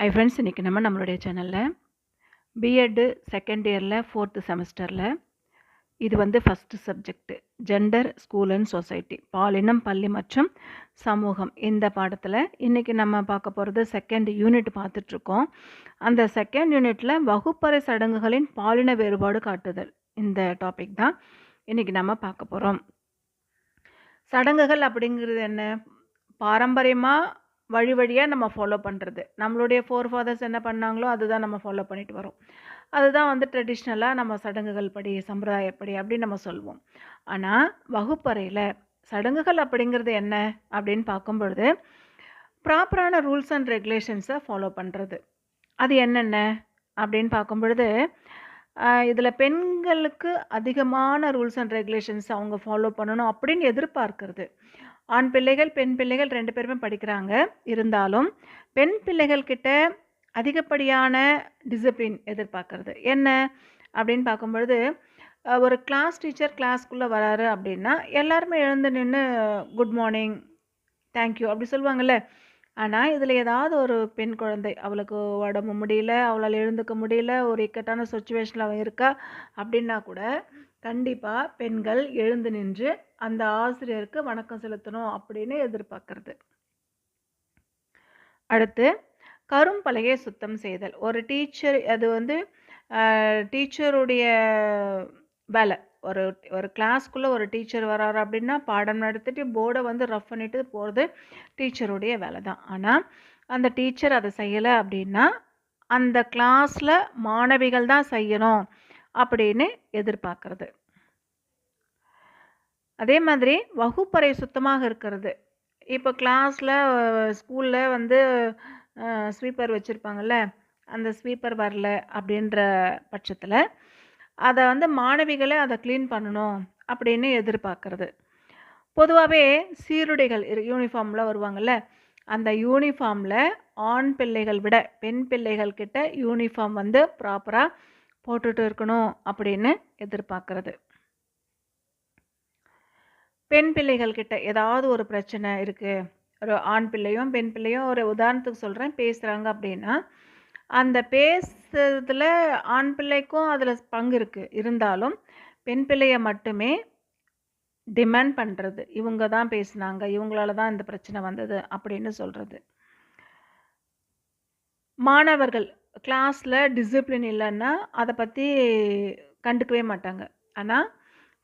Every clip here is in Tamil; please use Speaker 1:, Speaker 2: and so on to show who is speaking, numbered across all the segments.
Speaker 1: ஹை ஃப்ரெண்ட்ஸ், இன்றைக்கி நம்மளுடைய சேனலில் பிஎட் செகண்ட் இயரில் 4th செமஸ்டரில் இது first subject gender school and society, பாலினம் பள்ளி மற்றும் சமூகம். இந்த பாடத்தில் இன்றைக்கி நம்ம பார்க்க போகிறது செகண்ட் யூனிட் பார்த்துட்ருக்கோம். அந்த செகண்ட் யூனிட்டில் வகுப்பறை சடங்குகளின் பாலின வேறுபாடு காட்டுதல், இந்த டாபிக் தான் இன்றைக்கி நம்ம பார்க்க போகிறோம். சடங்குகள் அப்படிங்கிறது என்ன? பாரம்பரியமாக வழி வழியாக நம்ம ஃபாலோ பண்ணுறது. நம்மளுடைய ஃபோர் ஃபாதர்ஸ் என்ன பண்ணாங்களோ அதுதான் நம்ம ஃபாலோ பண்ணிட்டு வரோம். அதுதான் ட்ரெடிஷ்னலாக நம்ம சடங்குகள் படி, சம்பிரதாயப்படி அப்படின்னு நம்ம சொல்லுவோம். ஆனால் வகுப்பறையில் சடங்குகள் அப்படிங்கிறது என்ன அப்படின்னு பார்க்கும் பொழுது ப்ராப்பரான ரூல்ஸ் அண்ட் ரெகுலேஷன்ஸை ஃபாலோ பண்ணுறது. அது என்னென்ன அப்படின்னு பார்க்கும் பொழுது இதில் பெண்களுக்கு அதிகமான ரூல்ஸ் அண்ட் ரெகுலேஷன்ஸ் அவங்க ஃபாலோ பண்ணணும் அப்படின்னு எதிர்பார்க்கறது. ஆண் பிள்ளைகள் பெண் பிள்ளைகள் 2 பேருமே படிக்கிறாங்க. இருந்தாலும் பெண் பிள்ளைகள் கிட்ட அதிகப்படியான டிசிப்ளின் எதிர்பார்க்கறது. என்ன அப்படின்னு பார்க்கும்பொழுது, ஒரு கிளாஸ் டீச்சர் கிளாஸ்க்குள்ளே வராரு அப்படின்னா எல்லாருமே எழுந்து நின்று குட் மார்னிங், தேங்க்யூ அப்படி சொல்லுவாங்கள்ல. ஆனால் இதில் ஏதாவது ஒரு பெண் குழந்தை, அவளுக்கு உடம்பு முடியல, அவளால் எழுந்துக்க முடியல, ஒரு இக்கட்டான சுச்சுவேஷனில் அவன் இருக்கா அப்படின்னா கூட கண்டிப்பாக பெண்கள் எழுந்து நின்று அந்த ஆசிரியருக்கு வணக்கம் செலுத்தணும் அப்படின்னு எதிர்பார்க்கறது. அடுத்து கரும்பலகையை சுத்தம் செய்தல். ஒரு டீச்சர், அது டீச்சருடைய வேலை. ஒரு கிளாஸ்க்குள்ளே ஒரு டீச்சர் வராரு அப்படின்னா பாடம் நடத்திட்டு போர்டை ரஃப் பண்ணிட்டு போகிறது டீச்சருடைய வேலை தான். ஆனால் அந்த டீச்சர் அதை செய்யலை அப்படின்னா அந்த கிளாஸில் மாணவிகள் தான் செய்யணும் அப்படின்னு எதிர்பார்க்கறது. அதே மாதிரி வகுப்பறை சுத்தமாக இருக்கிறது. இப்போ கிளாஸில் ஸ்கூலில் ஸ்வீப்பர் வச்சுருப்பாங்கள்ல, அந்த ஸ்வீப்பர் வரல அப்படின்ற பட்சத்தில் அதை மாணவிகளை அதை க்ளீன் பண்ணணும் அப்படின்னு எதிர்பார்க்கறது. பொதுவாகவே சீருடைகள் யூனிஃபார்மில் வருவாங்கள்ல, அந்த யூனிஃபார்மில் ஆண் பிள்ளைகள் விட பெண் பிள்ளைகள் கிட்ட யூனிஃபார்ம் ப்ராப்பராக போட்டுட்டு இருக்கணும் அப்படின்னு எதிர்பார்க்கறது. பெண் பிள்ளைகள் கிட்ட ஏதாவது ஒரு பிரச்சனை இருக்குது, ஒரு ஆண் பிள்ளையும் பெண் பிள்ளையும், ஒரு உதாரணத்துக்கு சொல்கிறேன், பேசுகிறாங்க அப்படின்னா அந்த பேசுறதுல ஆண் பிள்ளைக்கும் அதில் பங்கு இருக்குது. இருந்தாலும் பெண் பிள்ளையை மட்டுமே டிமாண்ட் பண்ணுறது, இவங்க தான் பேசுனாங்க, இவங்களால தான் இந்த பிரச்சனை வந்தது அப்படின்னு சொல்கிறது. மாணவர்கள் கிளாஸில் டிசிப்ளின் இல்லைன்னா அதை பற்றி கண்டுக்கவே மாட்டாங்க. ஆனால்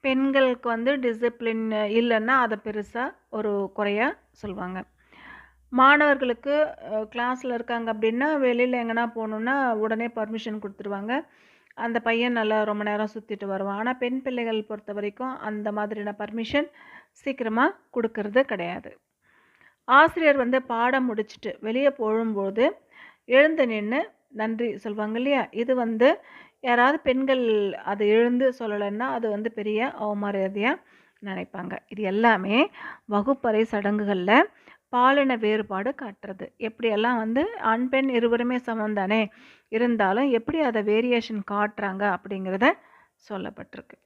Speaker 1: பெண்களுக்கு டிசிப்ளின் இல்லைன்னா அதை பெருசாக ஒரு குறையாக சொல்லுவாங்க. மாணவர்களுக்கு கிளாஸில் இருக்காங்க அப்படின்னா வெளியில் எங்கன்னா போகணுன்னா உடனே பர்மிஷன் கொடுத்துருவாங்க. அந்த பையன் நல்லா ரொம்ப நேரம் சுற்றிட்டு வருவான். ஆனால் பெண் பிள்ளைகள் பொறுத்த வரைக்கும் அந்த மாதிரியான பர்மிஷன் சீக்கிரமாக கொடுக்கறது கிடையாது. ஆசிரியர் பாடம் முடிச்சுட்டு வெளியே போகும்போது எழுந்து நின்று நன்றி சொல்லுவாங்க இல்லையா? இது யாராவது பெண்கள் அது எழுந்து சொல்லலைன்னா அது பெரிய அவமரியாதையாக நினைப்பாங்க. இது எல்லாமே வகுப்பறை சடங்குகளில் பாலின வேறுபாடு காட்டுறது. எப்படியெல்லாம் ஆண் பெண் இருவருமே சமம் தானே, இருந்தாலும் எப்படி அதை வேரியேஷன் காட்டுறாங்க அப்படிங்கிறத சொல்லப்பட்டிருக்கு.